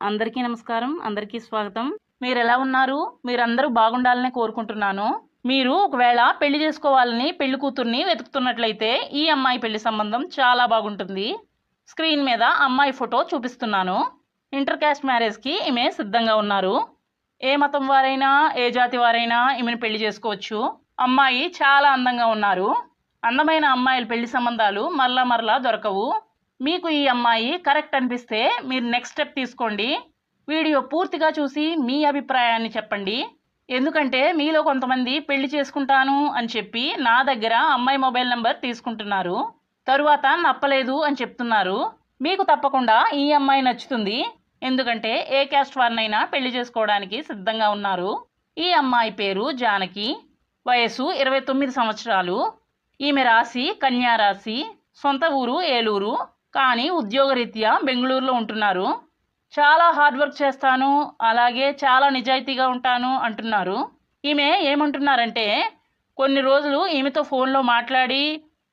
అందరికీ నమస్కారం, అందరికీ స్వాగతం. మీరు ఎలా ఉన్నారు? మీరందరూ బాగుండాలని కోరుకుంటున్నాను. మీరు ఒకవేళ పెళ్లి చేసుకోవాలని పెళ్లి కూతుర్ని వెతుకుతున్నట్లయితే ఈ అమ్మాయి పెళ్లి సంబంధం చాలా బాగుంటుంది. స్క్రీన్ మీద అమ్మాయి ఫోటో చూపిస్తున్నాను. ఇంటర్ క్యాస్ట్ మ్యారేజ్కి ఈమె సిద్ధంగా ఉన్నారు. ఏ మతం వారైనా ఏ జాతి వారైనా ఈమెను పెళ్లి చేసుకోవచ్చు. అమ్మాయి చాలా అందంగా ఉన్నారు. అందమైన అమ్మాయిల పెళ్లి సంబంధాలు మరలా దొరకవు. మీకు ఈ అమ్మాయి కరెక్ట్ అనిపిస్తే మీరు నెక్స్ట్ స్టెప్ తీసుకోండి. వీడియో పూర్తిగా చూసి మీ అభిప్రాయాన్ని చెప్పండి. ఎందుకంటే మీలో కొంతమంది పెళ్లి చేసుకుంటాను అని చెప్పి నా దగ్గర అమ్మాయి మొబైల్ నెంబర్ తీసుకుంటున్నారు. తరువాత నప్పలేదు అని చెప్తున్నారు. మీకు తప్పకుండా ఈ అమ్మాయి నచ్చుతుంది. ఎందుకంటే ఏ క్యాస్ట్ వారినైనా పెళ్లి చేసుకోవడానికి సిద్ధంగా ఉన్నారు. ఈ అమ్మాయి పేరు జానకి. వయసు 29 సంవత్సరాలు. ఈమె రాశి కన్యా రాశి. సొంత ఊరు ఏలూరు, కానీ ఉద్యోగరీత్యా బెంగళూరులో ఉంటున్నారు. చాలా హార్డ్ వర్క్ చేస్తాను, అలాగే చాలా నిజాయితీగా ఉంటాను అంటున్నారు. ఈమె ఏమంటున్నారంటే కొన్ని రోజులు ఈమెతో ఫోన్లో మాట్లాడి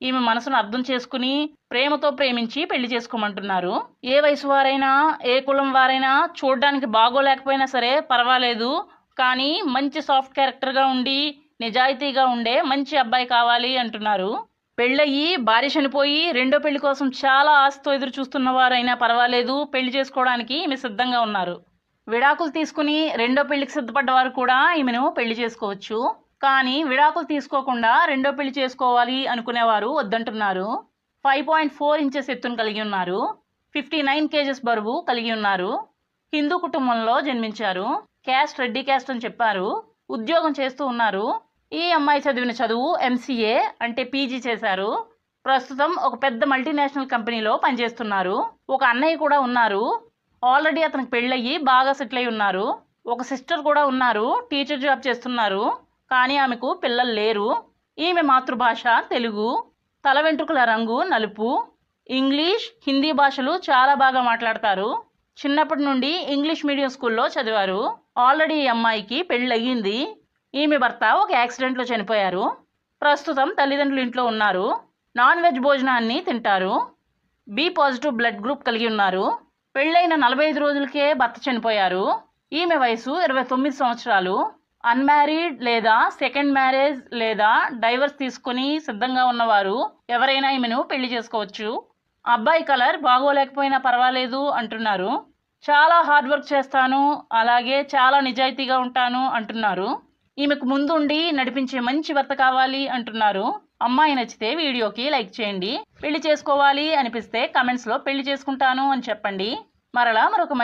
ఈమె మనసును అర్థం చేసుకుని ప్రేమతో ప్రేమించి పెళ్లి చేసుకోమంటున్నారు. ఏ వయసు వారైనా ఏ కులం వారైనా చూడడానికి బాగోలేకపోయినా సరే పర్వాలేదు, కానీ మంచి సాఫ్ట్ క్యారెక్టర్గా ఉండి నిజాయితీగా ఉండే మంచి అబ్బాయి కావాలి అంటున్నారు. పెళ్ళయి భార్య చనిపోయి రెండో పెళ్లి కోసం చాలా ఆశతో ఎదురు చూస్తున్న వారైనా పర్వాలేదు, పెళ్లి చేసుకోవడానికి ఈమె సిద్ధంగా ఉన్నారు. విడాకులు తీసుకుని రెండో పెళ్లికి సిద్ధపడ్డవారు కూడా ఈమెను పెళ్లి చేసుకోవచ్చు. కానీ విడాకులు తీసుకోకుండా రెండో పెళ్లి చేసుకోవాలి అనుకునేవారు వద్దంటున్నారు. 5.4 ఇంచెస్ ఎత్తును కలిగి ఉన్నారు. 59 kgs బరువు కలిగి ఉన్నారు. హిందూ కుటుంబంలో జన్మించారు. క్యాస్ట్ రెడ్డి క్యాస్ట్ అని చెప్పారు. ఉద్యోగం చేస్తూ ఉన్నారు. ఈ అమ్మాయి చదివిన చదువు MCA అంటే PG చేశారు. ప్రస్తుతం ఒక పెద్ద మల్టీనేషనల్ కంపెనీలో పనిచేస్తున్నారు. ఒక అన్నయ్య కూడా ఉన్నారు. ఆల్రెడీ అతనికి పెళ్ళయ్యి బాగా సెటిల్ అయి ఉన్నారు. ఒక సిస్టర్ కూడా ఉన్నారు, టీచర్ జాబ్ చేస్తున్నారు. కానీ ఆమెకు పిల్లలు లేరు. ఈమె మాతృభాష తెలుగు. తల వెంట్రుకల రంగు నలుపు. ఇంగ్లీష్, హిందీ భాషలు చాలా బాగా మాట్లాడతారు. చిన్నప్పటి నుండి ఇంగ్లీష్ మీడియం స్కూల్లో చదివారు. ఆల్రెడీ ఈ అమ్మాయికి పెళ్ళయ్యింది. ఈమె భర్త ఒక యాక్సిడెంట్లో చనిపోయారు. ప్రస్తుతం తల్లిదండ్రులు ఇంట్లో ఉన్నారు. నాన్ వెజ్ భోజనాన్ని తింటారు. B పాజిటివ్ బ్లడ్ గ్రూప్ కలిగి ఉన్నారు. పెళ్ళైన 45 రోజులకే భర్త చనిపోయారు. ఈమె వయసు 29 సంవత్సరాలు. అన్మ్యారీడ్ లేదా సెకండ్ మ్యారేజ్ లేదా డైవర్స్ తీసుకుని సిద్ధంగా ఉన్నవారు ఎవరైనా ఈమెను పెళ్లి చేసుకోవచ్చు. అబ్బాయి కలర్ బాగోలేకపోయినా పర్వాలేదు అంటున్నారు. చాలా హార్డ్ వర్క్ చేస్తాను, అలాగే చాలా నిజాయితీగా ఉంటాను అంటున్నారు. ఈమెకు ముందుండి నడిపించే మంచి భర్త కావాలి అంటున్నారు. అమ్మాయి నచ్చితే వీడియోకి లైక్ చేయండి. పెళ్లి చేసుకోవాలి అనిపిస్తే కమెంట్స్లో పెళ్లి చేసుకుంటాను అని చెప్పండి. మరొక